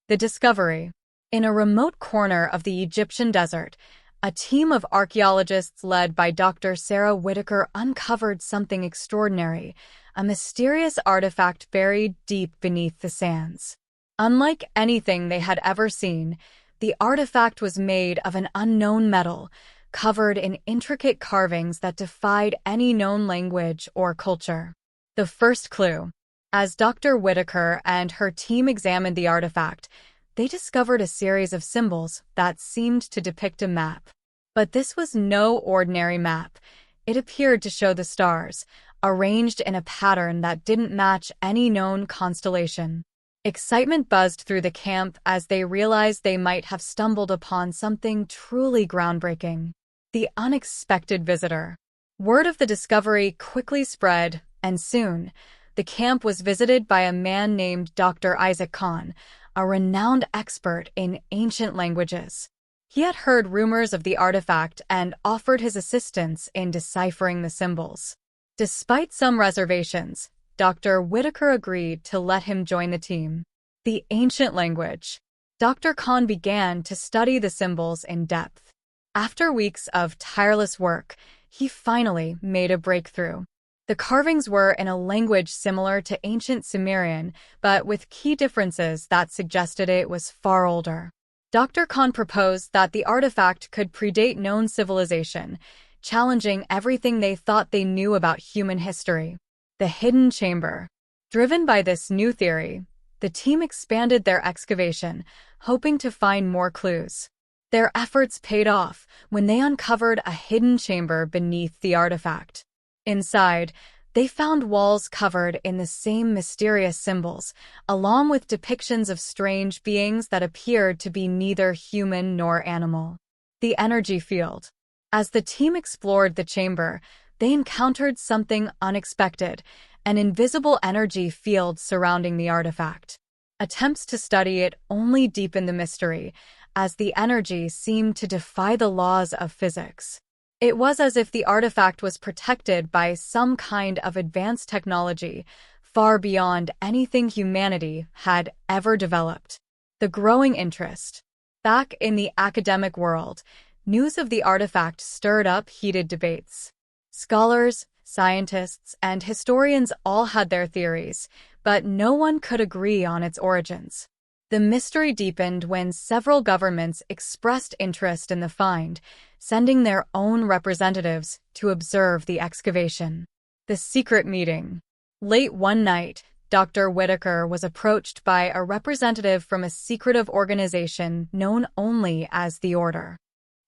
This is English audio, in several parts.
The discovery. In a remote corner of the Egyptian desert, a team of archaeologists led by Dr. Sarah Whitaker uncovered something extraordinary, a mysterious artifact buried deep beneath the sands. Unlike anything they had ever seen, the artifact was made of an unknown metal, covered in intricate carvings that defied any known language or culture. The first clue. As Dr. Whitaker and her team examined the artifact, they discovered a series of symbols that seemed to depict a map. But this was no ordinary map. It appeared to show the stars, arranged in a pattern that didn't match any known constellation. Excitement buzzed through the camp as they realized they might have stumbled upon something truly groundbreaking. The unexpected visitor. Word of the discovery quickly spread, and soon, the camp was visited by a man named Dr. Isaac Khan, a renowned expert in ancient languages. He had heard rumors of the artifact and offered his assistance in deciphering the symbols. Despite some reservations, Dr. Whitaker agreed to let him join the team. The ancient language. Dr. Khan began to study the symbols in depth. After weeks of tireless work, he finally made a breakthrough. The carvings were in a language similar to ancient Sumerian, but with key differences that suggested it was far older. Dr. Khan proposed that the artifact could predate known civilization, challenging everything they thought they knew about human history. The hidden chamber. Driven by this new theory, the team expanded their excavation, hoping to find more clues. Their efforts paid off when they uncovered a hidden chamber beneath the artifact. Inside, they found walls covered in the same mysterious symbols, along with depictions of strange beings that appeared to be neither human nor animal. The energy field. As the team explored the chamber, they encountered something unexpected, an invisible energy field surrounding the artifact. Attempts to study it only deepened the mystery, as the energy seemed to defy the laws of physics. It was as if the artifact was protected by some kind of advanced technology, far beyond anything humanity had ever developed. The growing interest. Back in the academic world, news of the artifact stirred up heated debates. Scholars, scientists, and historians all had their theories, but no one could agree on its origins. The mystery deepened when several governments expressed interest in the find, sending their own representatives to observe the excavation. The secret meeting. Late one night, Dr. Whitaker was approached by a representative from a secretive organization known only as the Order.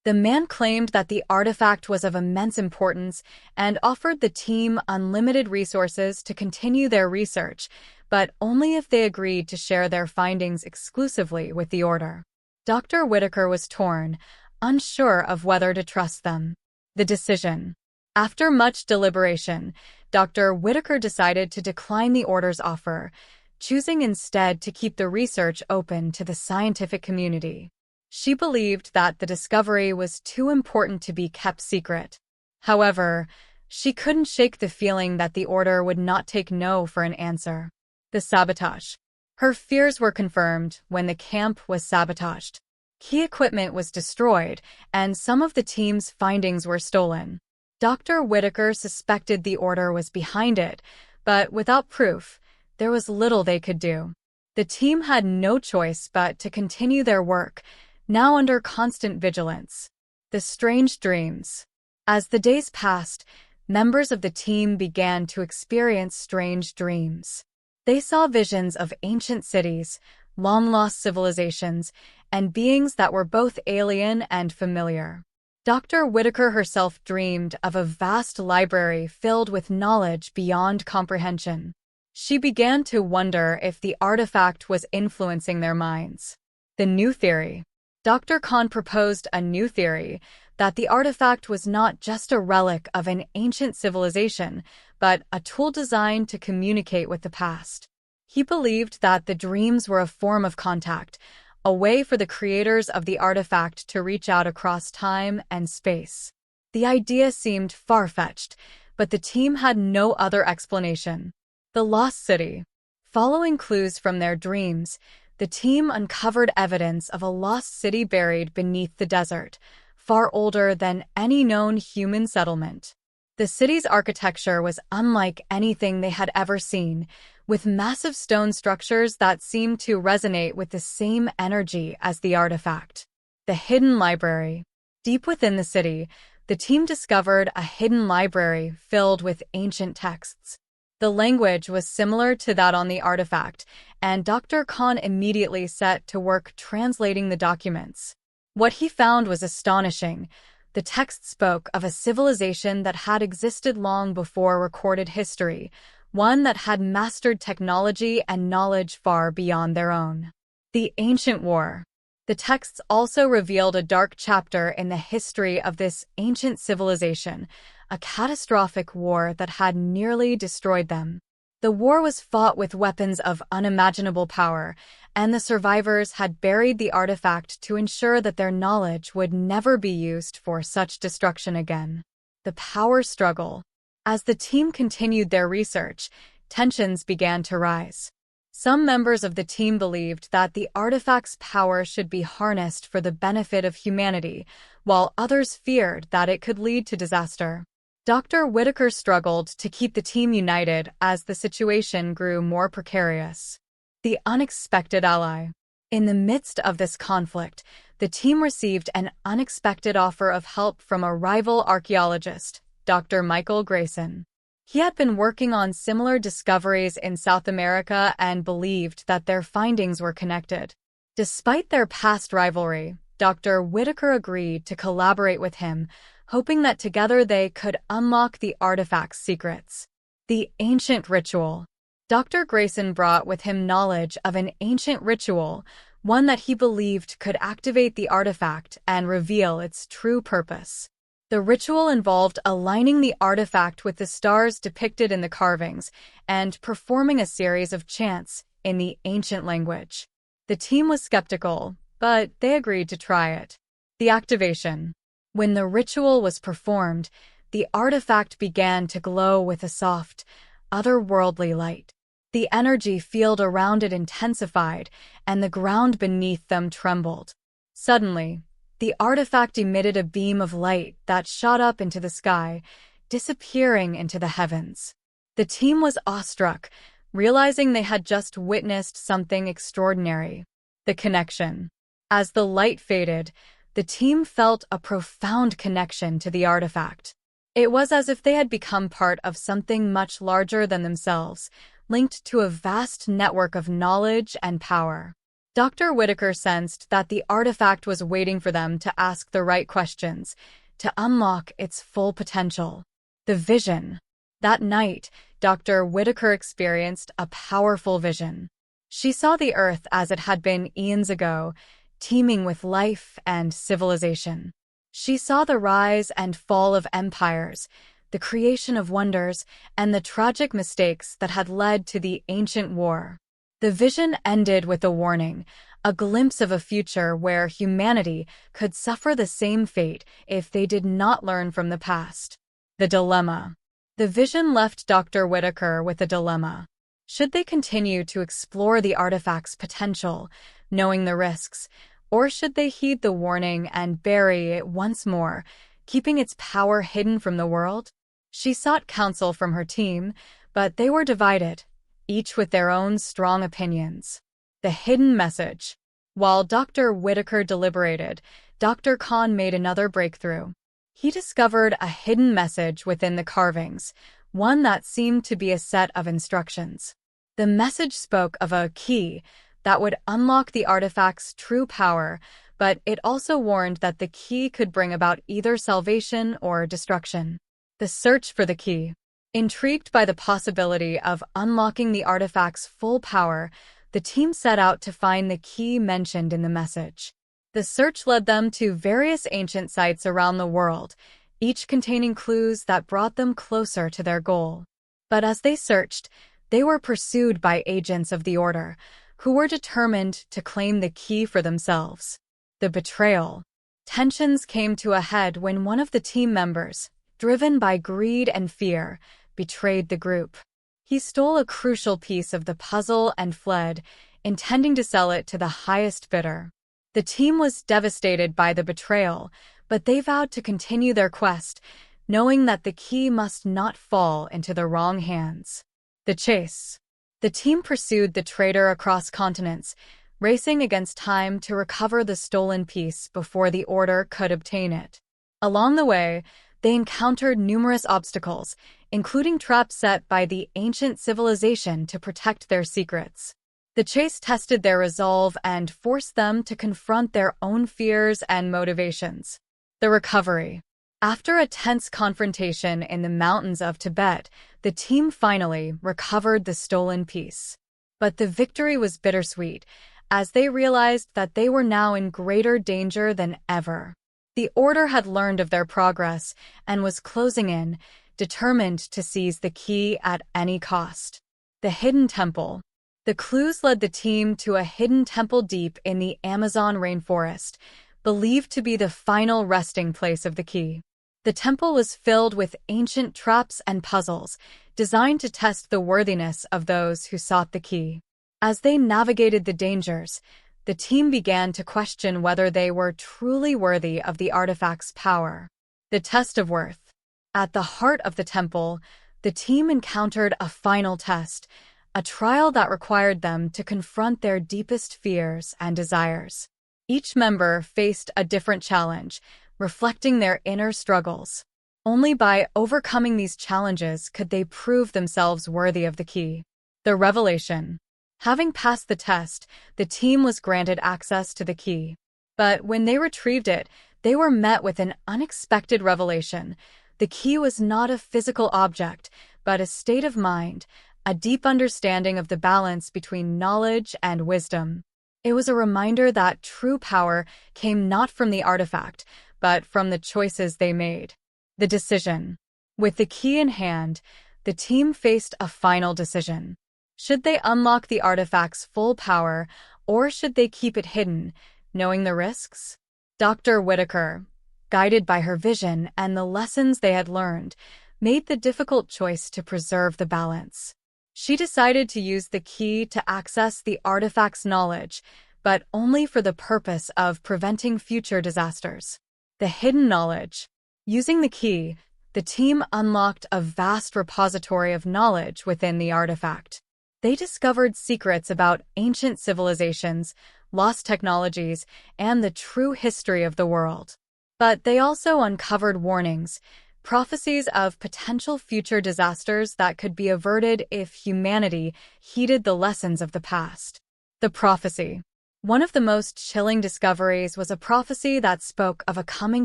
The man claimed that the artifact was of immense importance and offered the team unlimited resources to continue their research, but only if they agreed to share their findings exclusively with the Order. Dr. Whitaker was torn, unsure of whether to trust them. The decision. After much deliberation, Dr. Whitaker decided to decline the Order's offer, choosing instead to keep the research open to the scientific community. She believed that the discovery was too important to be kept secret. However, she couldn't shake the feeling that the Order would not take no for an answer. The sabotage. Her fears were confirmed when the camp was sabotaged. Key equipment was destroyed, and some of the team's findings were stolen. Dr. Whitaker suspected the Order was behind it, but without proof, there was little they could do. The team had no choice but to continue their work, now under constant vigilance. The strange dreams. As the days passed, members of the team began to experience strange dreams. They saw visions of ancient cities, long-lost civilizations, and beings that were both alien and familiar. Dr. Whitaker herself dreamed of a vast library filled with knowledge beyond comprehension. She began to wonder if the artifact was influencing their minds. The new theory. Dr. Khan proposed a new theory, that the artifact was not just a relic of an ancient civilization, but a tool designed to communicate with the past. He believed that the dreams were a form of contact, a way for the creators of the artifact to reach out across time and space. The idea seemed far-fetched, but the team had no other explanation. The Lost City. Following clues from their dreams, the team uncovered evidence of a lost city buried beneath the desert, far older than any known human settlement. The city's architecture was unlike anything they had ever seen, with massive stone structures that seemed to resonate with the same energy as the artifact. The hidden library. Deep within the city, the team discovered a hidden library filled with ancient texts. The language was similar to that on the artifact, and Dr. Khan immediately set to work translating the documents. What he found was astonishing. The text spoke of a civilization that had existed long before recorded history, one that had mastered technology and knowledge far beyond their own. The Ancient War. The texts also revealed a dark chapter in the history of this ancient civilization, a catastrophic war that had nearly destroyed them. The war was fought with weapons of unimaginable power, and the survivors had buried the artifact to ensure that their knowledge would never be used for such destruction again. The power struggle. As the team continued their research, tensions began to rise. Some members of the team believed that the artifact's power should be harnessed for the benefit of humanity, while others feared that it could lead to disaster. Dr. Whitaker struggled to keep the team united as the situation grew more precarious. The unexpected ally. In the midst of this conflict, the team received an unexpected offer of help from a rival archaeologist, Dr. Michael Grayson. He had been working on similar discoveries in South America and believed that their findings were connected. Despite their past rivalry, Dr. Whitaker agreed to collaborate with him, hoping that together they could unlock the artifact's secrets. The ancient ritual. Dr. Grayson brought with him knowledge of an ancient ritual, one that he believed could activate the artifact and reveal its true purpose. The ritual involved aligning the artifact with the stars depicted in the carvings and performing a series of chants in the ancient language. The team was skeptical, but they agreed to try it. The activation. When the ritual was performed, the artifact began to glow with a soft, otherworldly light. The energy field around it intensified, and the ground beneath them trembled. Suddenly, the artifact emitted a beam of light that shot up into the sky, disappearing into the heavens. The team was awestruck, realizing they had just witnessed something extraordinary. The connection. As the light faded, the team felt a profound connection to the artifact. It was as if they had become part of something much larger than themselves, linked to a vast network of knowledge and power. Dr. Whitaker sensed that the artifact was waiting for them to ask the right questions, to unlock its full potential. The vision. That night, Dr. Whitaker experienced a powerful vision. She saw the Earth as it had been eons ago, teeming with life and civilization. She saw the rise and fall of empires, the creation of wonders, and the tragic mistakes that had led to the ancient war. The vision ended with a warning, a glimpse of a future where humanity could suffer the same fate if they did not learn from the past. The dilemma. The vision left Dr. Whitaker with a dilemma. Should they continue to explore the artifact's potential, knowing the risks, or should they heed the warning and bury it once more, keeping its power hidden from the world? She sought counsel from her team, but they were divided, each with their own strong opinions. The hidden message. While Dr. Whitaker deliberated, Dr. Khan made another breakthrough. He discovered a hidden message within the carvings, one that seemed to be a set of instructions. The message spoke of a key that would unlock the artifact's true power, but it also warned that the key could bring about either salvation or destruction. The search for the key. Intrigued by the possibility of unlocking the artifact's full power, the team set out to find the key mentioned in the message. The search led them to various ancient sites around the world, each containing clues that brought them closer to their goal. But as they searched, they were pursued by agents of the Order, who were determined to claim the key for themselves. The betrayal. Tensions came to a head when one of the team members, driven by greed and fear, betrayed the group. He stole a crucial piece of the puzzle and fled, intending to sell it to the highest bidder. The team was devastated by the betrayal, but they vowed to continue their quest, knowing that the key must not fall into the wrong hands. The chase. The team pursued the traitor across continents, racing against time to recover the stolen piece before the Order could obtain it. Along the way, they encountered numerous obstacles, including traps set by the ancient civilization to protect their secrets. The chase tested their resolve and forced them to confront their own fears and motivations. The recovery. After a tense confrontation in the mountains of Tibet, the team finally recovered the stolen piece. But the victory was bittersweet, as they realized that they were now in greater danger than ever. The Order had learned of their progress and was closing in, determined to seize the key at any cost. The hidden temple. The clues led the team to a hidden temple deep in the Amazon rainforest, believed to be the final resting place of the key. The temple was filled with ancient traps and puzzles, designed to test the worthiness of those who sought the key. As they navigated the dangers, the team began to question whether they were truly worthy of the artifact's power. The test of worth. At the heart of the temple, the team encountered a final test, a trial that required them to confront their deepest fears and desires. Each member faced a different challenge, reflecting their inner struggles. Only by overcoming these challenges could they prove themselves worthy of the key. The revelation. Having passed the test, the team was granted access to the key. But when they retrieved it, they were met with an unexpected revelation. The key was not a physical object, but a state of mind, a deep understanding of the balance between knowledge and wisdom. It was a reminder that true power came not from the artifact, but from the choices they made. The decision. With the key in hand, the team faced a final decision. Should they unlock the artifact's full power, or should they keep it hidden, knowing the risks? Dr. Whitaker, guided by her vision and the lessons they had learned, made the difficult choice to preserve the balance. She decided to use the key to access the artifact's knowledge, but only for the purpose of preventing future disasters. The hidden knowledge. Using the key, the team unlocked a vast repository of knowledge within the artifact. They discovered secrets about ancient civilizations, lost technologies, and the true history of the world. But they also uncovered warnings, prophecies of potential future disasters that could be averted if humanity heeded the lessons of the past. The prophecy. One of the most chilling discoveries was a prophecy that spoke of a coming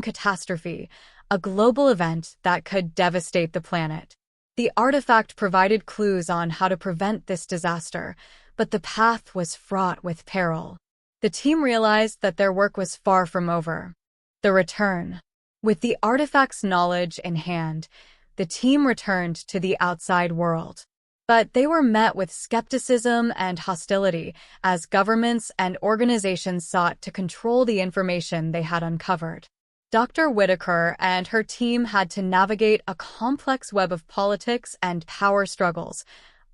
catastrophe, a global event that could devastate the planet. The artifact provided clues on how to prevent this disaster, but the path was fraught with peril. The team realized that their work was far from over. The return. With the artifact's knowledge in hand, the team returned to the outside world. But they were met with skepticism and hostility as governments and organizations sought to control the information they had uncovered. Dr. Whitaker and her team had to navigate a complex web of politics and power struggles,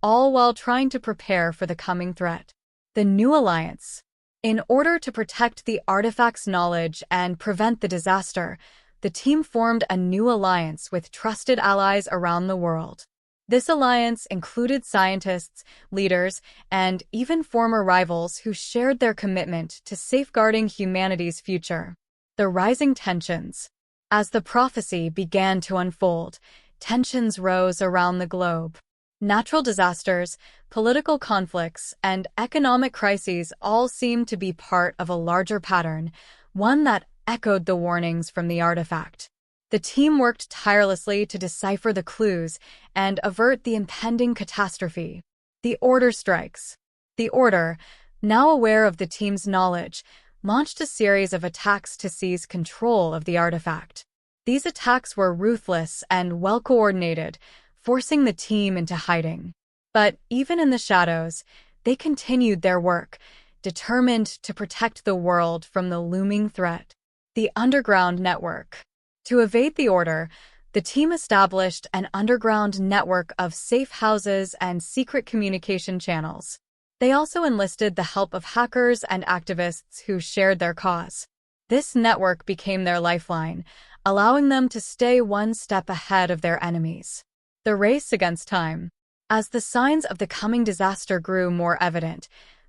all while trying to prepare for the coming threat. The new alliance. In order to protect the artifact's knowledge and prevent the disaster, the team formed a new alliance with trusted allies around the world. This alliance included scientists, leaders, and even former rivals who shared their commitment to safeguarding humanity's future. The rising tensions. As the prophecy began to unfold, tensions rose around the globe. Natural disasters, political conflicts, and economic crises all seemed to be part of a larger pattern, one that echoed the warnings from the artifact. The team worked tirelessly to decipher the clues and avert the impending catastrophe. The Order strikes. The Order, now aware of the team's knowledge, launched a series of attacks to seize control of the artifact. These attacks were ruthless and well-coordinated, forcing the team into hiding. But even in the shadows, they continued their work, determined to protect the world from the looming threat. The underground network. To evade the Order, the team established an underground network of safe houses and secret communication channels. They also enlisted the help of hackers and activists who shared their cause. This network became their lifeline, allowing them to stay one step ahead of their enemies. The race against time. As the signs of the coming disaster grew more evident,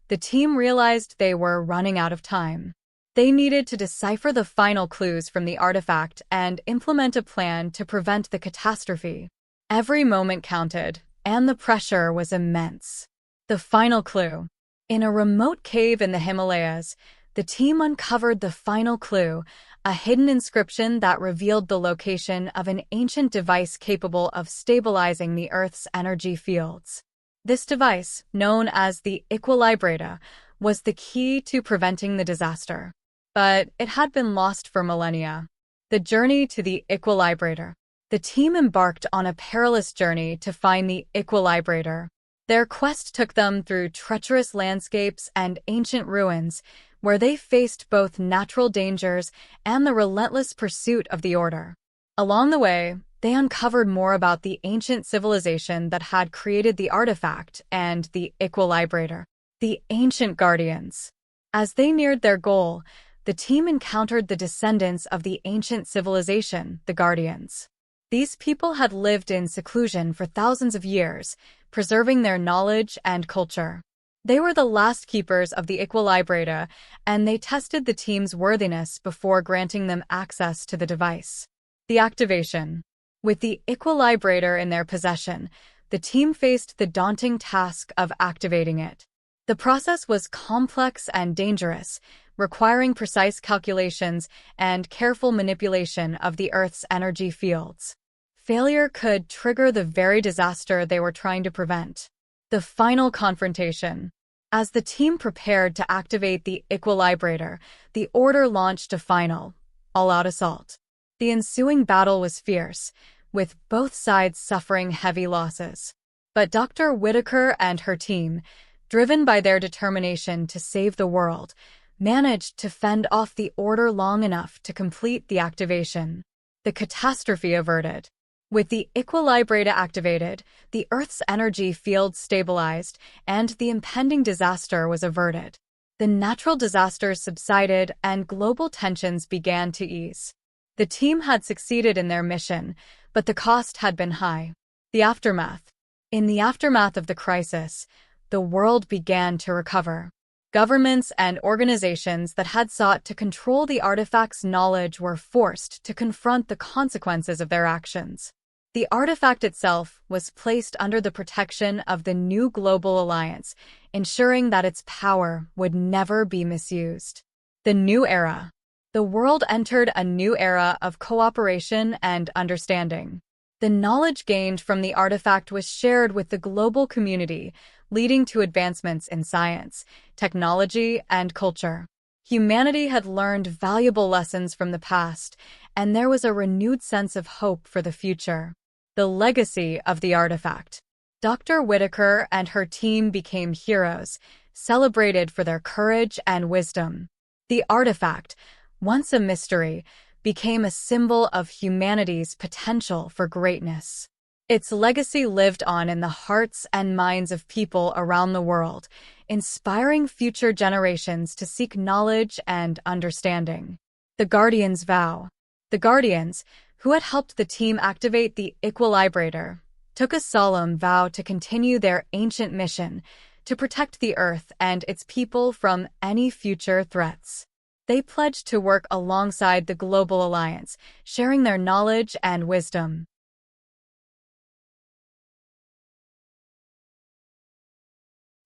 the team realized they were running out of time. They needed to decipher the final clues from the artifact and implement a plan to prevent the catastrophe. Every moment counted, and the pressure was immense. The final clue. In a remote cave in the Himalayas, the team uncovered the final clue, a hidden inscription that revealed the location of an ancient device capable of stabilizing the Earth's energy fields. This device, known as the Equilibrator, was the key to preventing the disaster. But it had been lost for millennia. The journey to the Equilibrator. The team embarked on a perilous journey to find the Equilibrator. Their quest took them through treacherous landscapes and ancient ruins, where they faced both natural dangers and the relentless pursuit of the order. Along the way, they uncovered more about the ancient civilization that had created the artifact and the Equilibrator, the ancient guardians. As they neared their goal, the team encountered the descendants of the ancient civilization, the Guardians. These people had lived in seclusion for thousands of years, preserving their knowledge and culture. They were the last keepers of the Equilibrator, and they tested the team's worthiness before granting them access to the device. The activation. With the Equilibrator in their possession, the team faced the daunting task of activating it. The process was complex and dangerous, requiring precise calculations and careful manipulation of the Earth's energy fields. Failure could trigger the very disaster they were trying to prevent. The final confrontation. As the team prepared to activate the Equilibrator, the Order launched a final, all-out assault. The ensuing battle was fierce, with both sides suffering heavy losses. But Dr. Whitaker and her team, driven by their determination to save the world, managed to fend off the Order long enough to complete the activation. The catastrophe averted. With the Equilibrator activated, the Earth's energy field stabilized, and the impending disaster was averted. The natural disasters subsided and global tensions began to ease. The team had succeeded in their mission, but the cost had been high. The aftermath. In the aftermath of the crisis, the world began to recover. Governments and organizations that had sought to control the artifact's knowledge were forced to confront the consequences of their actions. The artifact itself was placed under the protection of the new global alliance, ensuring that its power would never be misused. The new era. The world entered a new era of cooperation and understanding. The knowledge gained from the artifact was shared with the global community, leading to advancements in science, technology, and culture. Humanity had learned valuable lessons from the past, and there was a renewed sense of hope for the future. The legacy of the artifact. Dr. Whitaker and her team became heroes, celebrated for their courage and wisdom. The artifact, once a mystery, became a symbol of humanity's potential for greatness. Its legacy lived on in the hearts and minds of people around the world, inspiring future generations to seek knowledge and understanding. The Guardians' vow. The Guardians, who had helped the team activate the Equilibrator, took a solemn vow to continue their ancient mission, to protect the Earth and its people from any future threats. They pledged to work alongside the Global Alliance, sharing their knowledge and wisdom.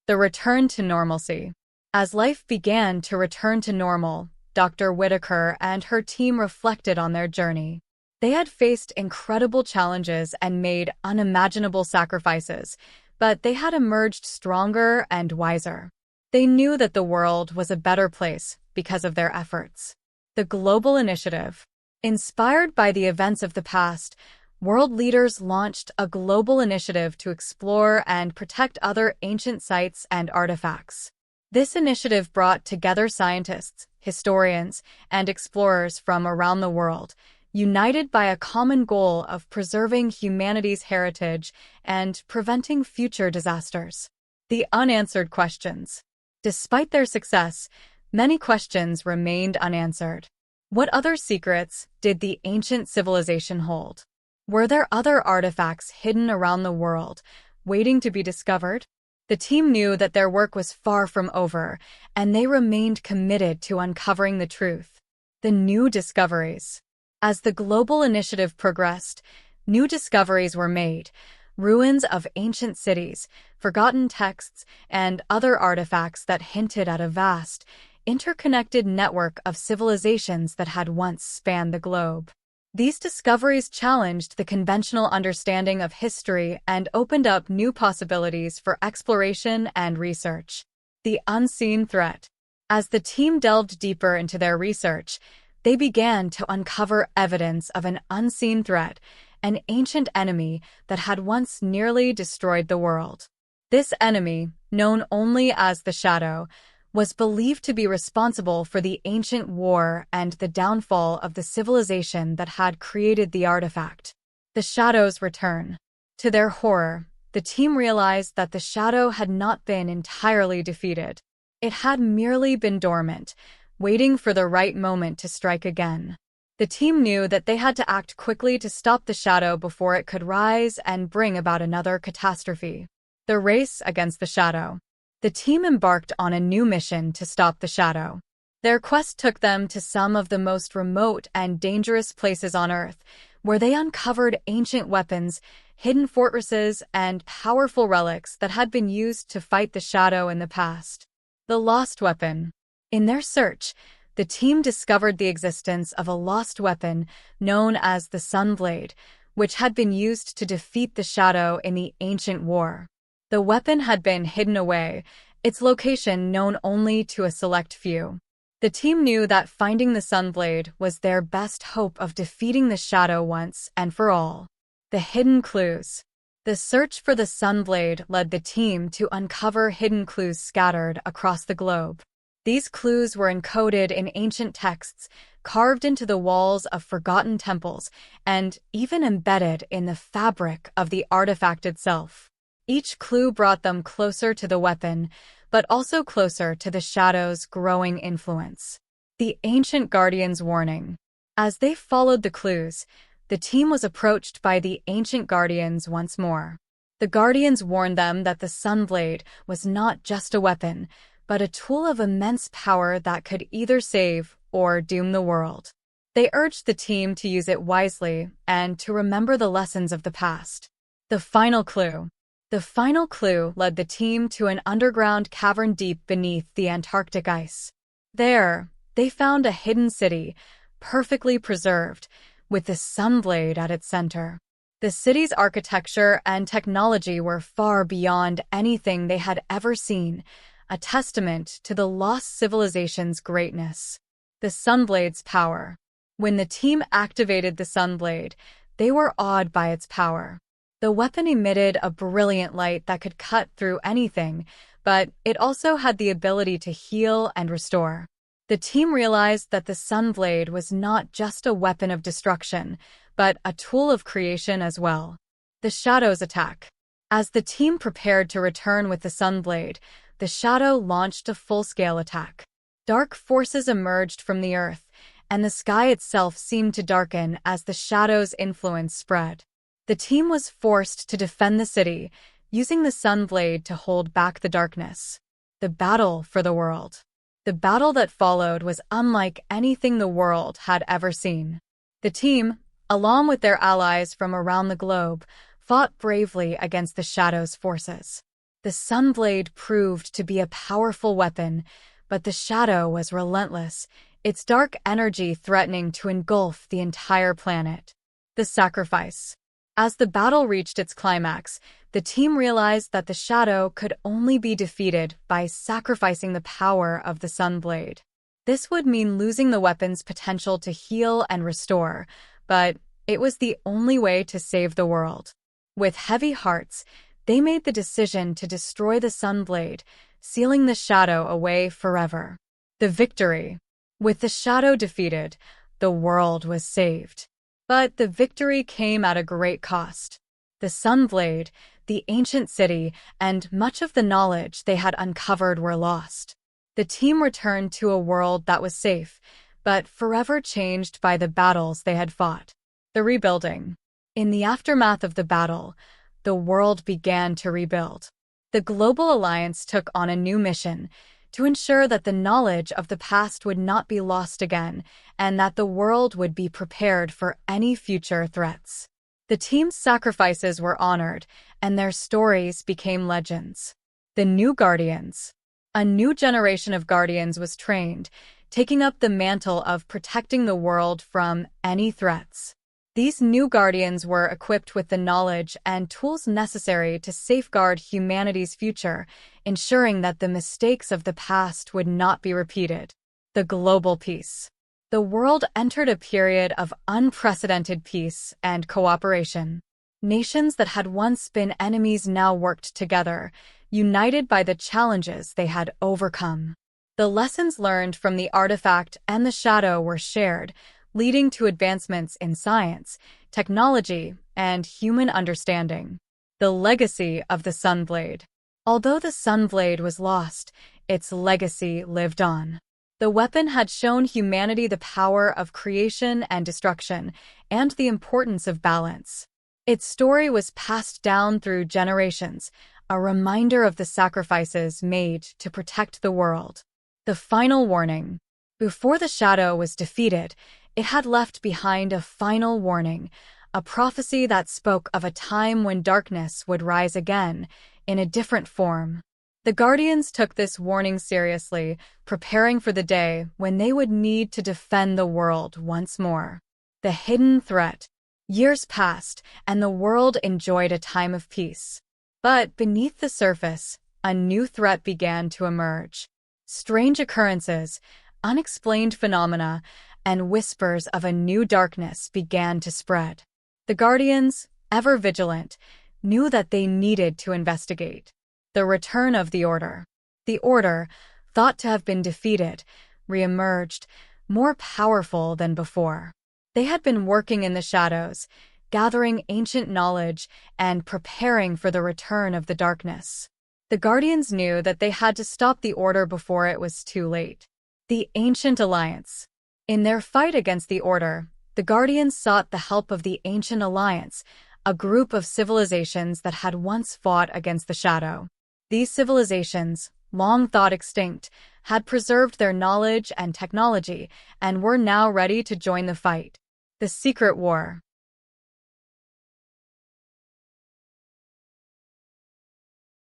The return to normalcy. As life began to return to normal, Dr. Whitaker and her team reflected on their journey. They had faced incredible challenges and made unimaginable sacrifices, but they had emerged stronger and wiser. They knew that the world was a better place because of their efforts. The Global Initiative. Inspired by the events of the past, world leaders launched a global initiative to explore and protect other ancient sites and artifacts. This initiative brought together scientists, historians, and explorers from around the world, united by a common goal of preserving humanity's heritage and preventing future disasters. The unanswered questions. Despite their success, many questions remained unanswered. What other secrets did the ancient civilization hold? Were there other artifacts hidden around the world, waiting to be discovered? The team knew that their work was far from over, and they remained committed to uncovering the truth. The new discoveries. As the global initiative progressed, new discoveries were made. Ruins of ancient cities, forgotten texts, and other artifacts that hinted at a vast, interconnected network of civilizations that had once spanned the globe. These discoveries challenged the conventional understanding of history and opened up new possibilities for exploration and research. The unseen threat. As the team delved deeper into their research, they began to uncover evidence of an unseen threat, an ancient enemy that had once nearly destroyed the world. This enemy, known only as the Shadow, was believed to be responsible for the ancient war and the downfall of the civilization that had created the artifact. The Shadow's return. To their horror, the team realized that the Shadow had not been entirely defeated. It had merely been dormant, waiting for the right moment to strike again. The team knew that they had to act quickly to stop the Shadow before it could rise and bring about another catastrophe. The race against the Shadow. The team embarked on a new mission to stop the Shadow. Their quest took them to some of the most remote and dangerous places on Earth, where they uncovered ancient weapons, hidden fortresses, and powerful relics that had been used to fight the Shadow in the past. The lost weapon. In their search, the team discovered the existence of a lost weapon known as the Sunblade, which had been used to defeat the Shadow in the ancient war. The weapon had been hidden away, its location known only to a select few. The team knew that finding the Sunblade was their best hope of defeating the Shadow once and for all. The hidden clues. The search for the Sunblade led the team to uncover hidden clues scattered across the globe. These clues were encoded in ancient texts, carved into the walls of forgotten temples, and even embedded in the fabric of the artifact itself. Each clue brought them closer to the weapon, but also closer to the Shadow's growing influence. The Ancient Guardian's warning. As they followed the clues, the team was approached by the Ancient Guardians once more. The Guardians warned them that the Sunblade was not just a weapon, but a tool of immense power that could either save or doom the world. They urged the team to use it wisely and to remember the lessons of the past. The final clue. The final clue led the team to an underground cavern deep beneath the Antarctic ice. There, they found a hidden city, perfectly preserved, with the Sunblade at its center. The city's architecture and technology were far beyond anything they had ever seen, a testament to the lost civilization's greatness. The Sunblade's power. When the team activated the Sunblade, they were awed by its power. The weapon emitted a brilliant light that could cut through anything, but it also had the ability to heal and restore. The team realized that the Sunblade was not just a weapon of destruction, but a tool of creation as well. The Shadow's attack. As the team prepared to return with the Sunblade, the Shadow launched a full-scale attack. Dark forces emerged from the earth, and the sky itself seemed to darken as the Shadow's influence spread. The team was forced to defend the city, using the Sunblade to hold back the darkness. The battle for the world. The battle that followed was unlike anything the world had ever seen. The team, along with their allies from around the globe, fought bravely against the Shadow's forces. The Sunblade proved to be a powerful weapon, but the Shadow was relentless, its dark energy threatening to engulf the entire planet. The sacrifice. As the battle reached its climax, the team realized that the Shadow could only be defeated by sacrificing the power of the Sunblade. This would mean losing the weapon's potential to heal and restore, but it was the only way to save the world. With heavy hearts, they made the decision to destroy the Sunblade, sealing the Shadow away forever. The victory. With the Shadow defeated, the world was saved. But the victory came at a great cost. The Sunblade, the ancient city, and much of the knowledge they had uncovered were lost. The team returned to a world that was safe, but forever changed by the battles they had fought. The rebuilding. In the aftermath of the battle, the world began to rebuild. The Global Alliance took on a new mission to ensure that the knowledge of the past would not be lost again and that the world would be prepared for any future threats. The team's sacrifices were honored, and their stories became legends. The new Guardians. A new generation of Guardians was trained, taking up the mantle of protecting the world from any threats. These new Guardians were equipped with the knowledge and tools necessary to safeguard humanity's future, ensuring that the mistakes of the past would not be repeated. The global peace. The world entered a period of unprecedented peace and cooperation. Nations that had once been enemies now worked together, united by the challenges they had overcome. The lessons learned from the artifact and the shadow were shared, leading to advancements in science, technology, and human understanding. The legacy of the Sunblade. Although the Sunblade was lost, its legacy lived on. The weapon had shown humanity the power of creation and destruction, and the importance of balance. Its story was passed down through generations, a reminder of the sacrifices made to protect the world. The final warning. Before the shadow was defeated, it had left behind a final warning, a prophecy that spoke of a time when darkness would rise again, in a different form. The Guardians took this warning seriously, preparing for the day when they would need to defend the world once more. The hidden threat. Years passed, and the world enjoyed a time of peace. But beneath the surface, a new threat began to emerge. Strange occurrences, unexplained phenomena, and whispers of a new darkness began to spread. The Guardians, ever vigilant, knew that they needed to investigate. The return of the Order. The Order, thought to have been defeated, re-emerged, more powerful than before. They had been working in the shadows, gathering ancient knowledge and preparing for the return of the darkness. The Guardians knew that they had to stop the Order before it was too late. The Ancient Alliance. In their fight against the Order, the Guardians sought the help of the Ancient Alliance, a group of civilizations that had once fought against the Shadow. These civilizations, long thought extinct, had preserved their knowledge and technology and were now ready to join the fight. The Secret War.